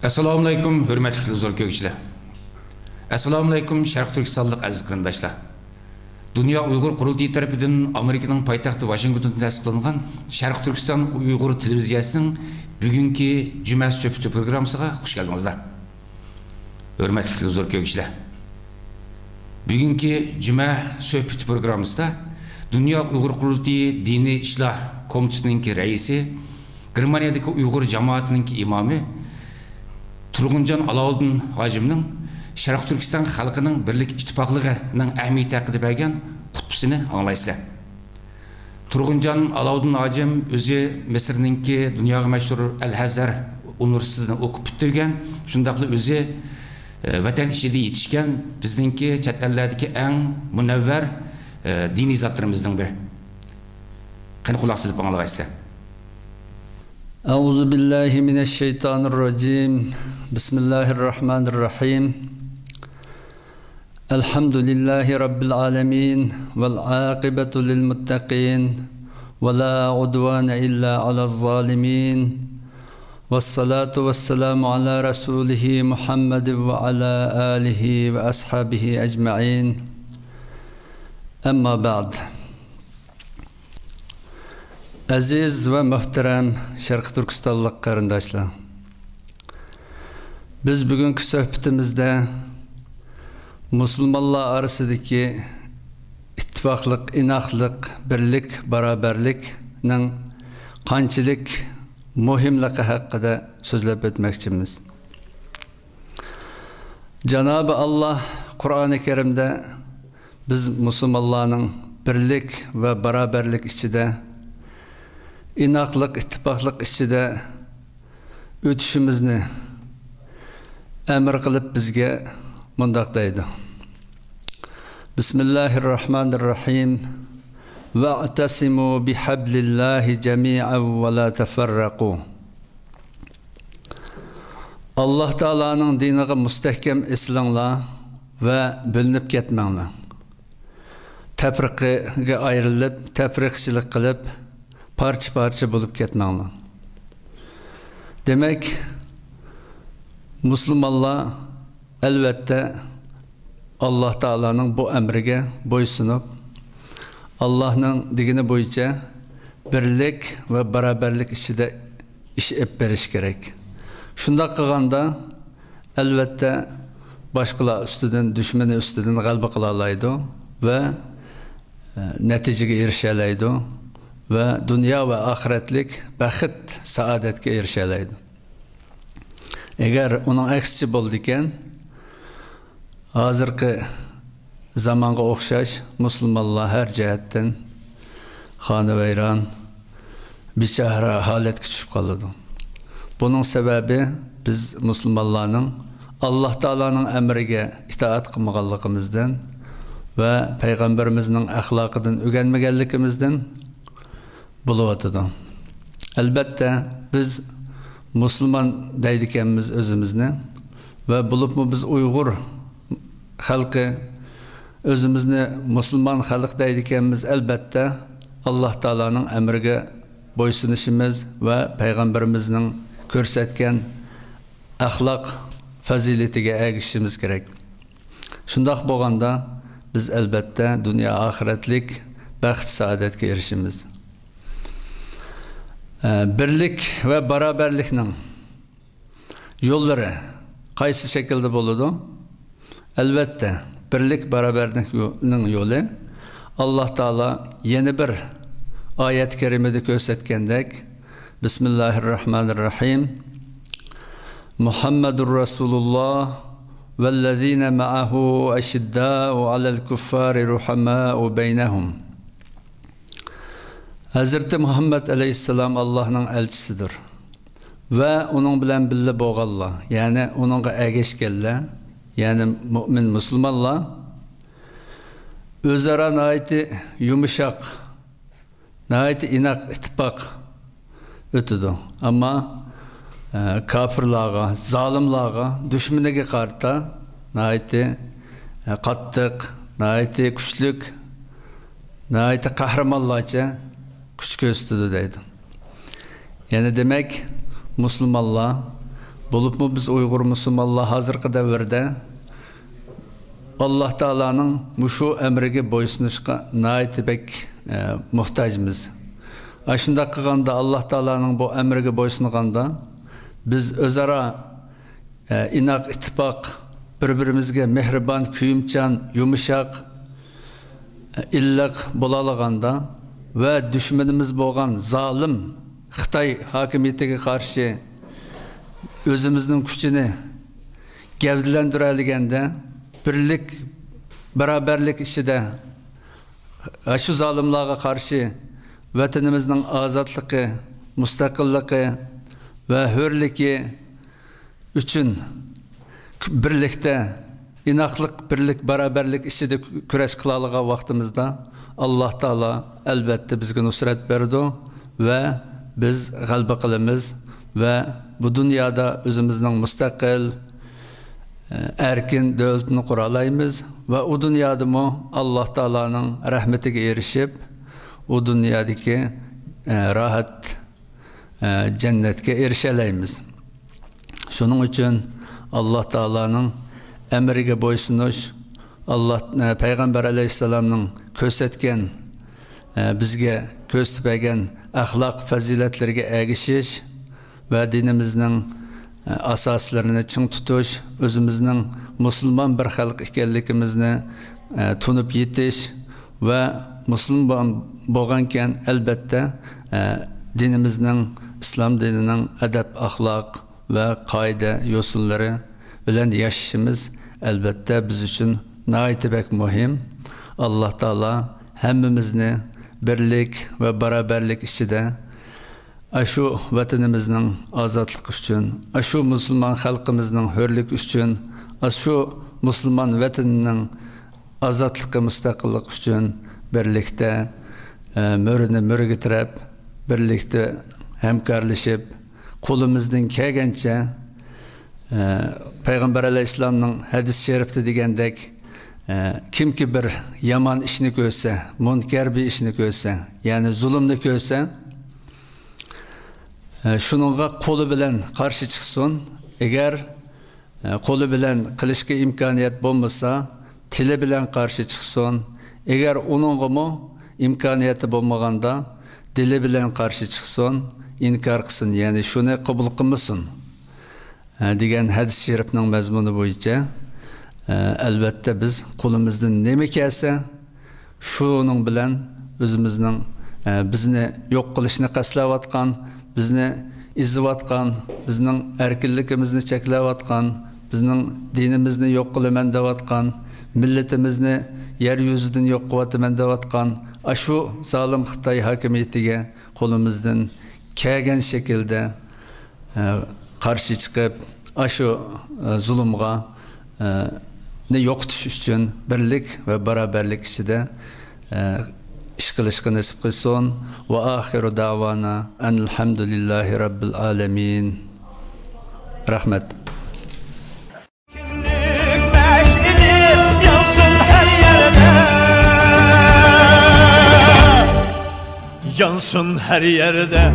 Assalamu alaikum, hürmetli zor kökçüler. Assalamu alaikum, Şarkı Türkistanlık aziz kırındaşlar. Dünya Uygur Kurultayı tarafından Amerika'nın paytaxtı Washington'da tasdiqlangan Şarkı Türkistan Uygur televiziyasının bugünkü Cuma söhbeti programımıza hoş geldinizler. Hürmetli zor kökçüler. Bugünkü Cuma söhbeti programımızda Dünya Uygur Kurultayı Dini İşlah Komitesi'nin reisi, Germaniyadaki Uygur cemaatinin imamı Turguncan Alauddin Hacim'nin Şarkı Türkistan halkının birlik ittifaqlığının əhamiyeti haqqında bergen xutbasını anlaysızlar. Turguncan Alauddin Hacim özü Mısır'nınki dünyaga meşhur Al-Azhar Üniversitesi'ni okup bitirgen, şundaqla özü vatan içinde yetişken bizninki chet ellardagi en münevver dini zatlarımızdan biri. Qani quloq silib anglaysizlar. أعوذ بالله من الشيطان الرجيم بسم الله الرحمن الرحيم الحمد لله رب العالمين والعاقبة للمتقين ولا عدوان إلا على الظالمين والصلاة والسلام على رسوله محمد وعلى آله وأصحابه أجمعين أما بعد Aziz ve muhterem Şarkı Türkistanlık karındaşlar. Biz bugünkü sohbetimizde Müslümanlar arasındaki ittifaklık, inaklık, birlik, beraberlik'nin qanchalik muhimligi hakkında sözlep etmekçimiz. Cenab-ı Allah Kur'an-ı Kerim'de biz Müslümanların birlik ve beraberlik içinde inaklık, ittifaklık içinde ötüşümüzni emir kılıp bizge mundaqdaydı. Bismillahirrahmanirrahim. Ve'tasimu bihablillahi cemi'an ve la teferraku. Allah Teala'nın dinine müstehkem islanglar ve bölünüp ketmanglar. Tefriqe ayrılıp, tefriqçilik kılıp parça bulup ketmanglar. Demek Müslümanlar elbette Allah Teala'nın bu emrige boysunup Allah'ın digini boyunca birlik ve beraberlik içinde iş ep beriş gerek. Şunda kılganda elbette başkalar üstüden, düşmanı üstüden galba kılalaydı ve neticeye erişelaydı ve dünya ve ahiretlik bəxit, saadetke erişelaydı. Eğer onun aksisi boldiken hazırki zamanga okşaş Müslümanlar her cihetten xanı veyran biçara halet küçüp kalıdı. Bunun sebebi biz Müslümanların Allah Teala'nın emrige itaat kılmağanlığımızdan ve Peygamberimizin ahlakıdan öğrenmegenlikimizden buluvatıdı. Elbette biz Müslüman deydikenimiz özümüzne ve bulup mu biz Uygur halkı özümüzne Müslüman halk deydikenimiz elbette Allah Teala'nın emrige boysunuşumuz ve Peygamberimizin körsetken ahlak faziletine erişimiz gerek. Şundaq bolganda biz elbette dünya ahiretlik bəxt saadetke erişimiz. Birlik ve beraberlik'nin yolları qaysı şekilde boludu? Elbette birlik beraberlik'nin yolu Allah Teala yeni bir ayet-i kerimede göstergendek Bismillahirrahmanirrahim. Muhammedur Resulullah vellezine ma'ahu eşiddâ'u alel kuffâri ruhamâ'u beynehum. Hazreti Muhammed Aleyhisselam Allah'ın elçisidir. Ve onun bilen bille boğalla, yani onunla ergeçkelle, yani mümin Müslümanla, özara naiti yumuşak, naiti inak ittifak ötüdü. Ama kafirlağa, zalimlağa, düşmanege karta naiti kattık, naiti güçlük, naiti kahramanlarca güç gösterdi deydi. Yani demek Müslümanlar Bulupmu biz Uyghur Müslümanlar hazırkı devirde Allah Teala'nın muşu emrigi boysunuşqa naiti bek muhtajımız. Aşında kılganda Allah Teala'nın bu emrigi boysunuganda biz özara inak ittifaq birbirimizge mehriban, kuyumchan, yumuşak, illiq bolalaganda ve düşmanımız bolgan zalim Xitay hakimiyetiga qarshi özümüzün gücünü gevdilendireligende birlik, beraberlik işide şu zalimlarga karşı vatanımızın azatlığı, müstakilliği ve hürliki üçün birlikte inaklık, birlik, beraberlik işide küreş kılalığa vaktimizde Allah Teala elbette bizge nusret berdi ve biz galba kılımız ve bu dünyada özümüzün müstakil, erkin devletini kuralayımız ve o dünyada mı Allah Teala'nın rahmetine erişip o dünyadaki rahat cennetke erişeleyimiz. Şunun için Allah Teala'nın emrige boysunuş, Peygamber Aleyhisselam'ın kösetken bizge köstüpegen ahlak faziletlerine erişiş ve dinimizin asaslarını çın tutuş, özümüzün Müslüman bir halk ekenligimizni tunup yetiş ve Müslüman bolganken elbette dinimizin, İslam dininin edep, ahlak ve kaide yosunları bilen yaşayışımız elbette biz için nayeti bek muhim. Allah Teala hemmimizni birlik ve beraberlik içinde aşu vatanımızın azatlık üçün, aşu Müslüman halkımızın hürlük üçün, aşu Müslüman vatanının azatlıkı müstakillik üçün birlikte mörünü mürgütürep, birlikte hemkarlaşıp, kolumuzdan kelgence Peygamber Aleyhisselam'ın hadis-i şerifte degendek kim ki bir yaman işini görse, münker bir işini görse, yani zulümni görse, şununla kolu bilen karşı çıksın. Eğer kolu bilen kılışki imkaniyet bulmasa, tili bilen karşı çıksın. Eğer onunla mı imkaniyeti bulmaganda, dili bilen karşı çıksın, inkar kılsın. Yani şunu kabul kılmasın. Degen hadis-i şerifinin mezmunu boyunca elbette biz kolumuzdan neme kelse şunun bilen özümüzün bizni yok kılışını qaslayotgan, bizni izlayotgan, bizning erkinligimizni cheklayotgan, bizning dinimizni yo'q qilaman deyotgan, millatimizni yer yuzidan yo'q qilaman deyotgan shu zolim Xitoy hokimiyatiga qo'limizdan kelgan shaklda qarshi chiqib, shu zulmga yo'qotish uchun birlik va barabarlik ichida ish qilishga nasib qilsin. Va axiru davana alhamdulillahi rabbil alamin. Rahmat. Yansın her yerde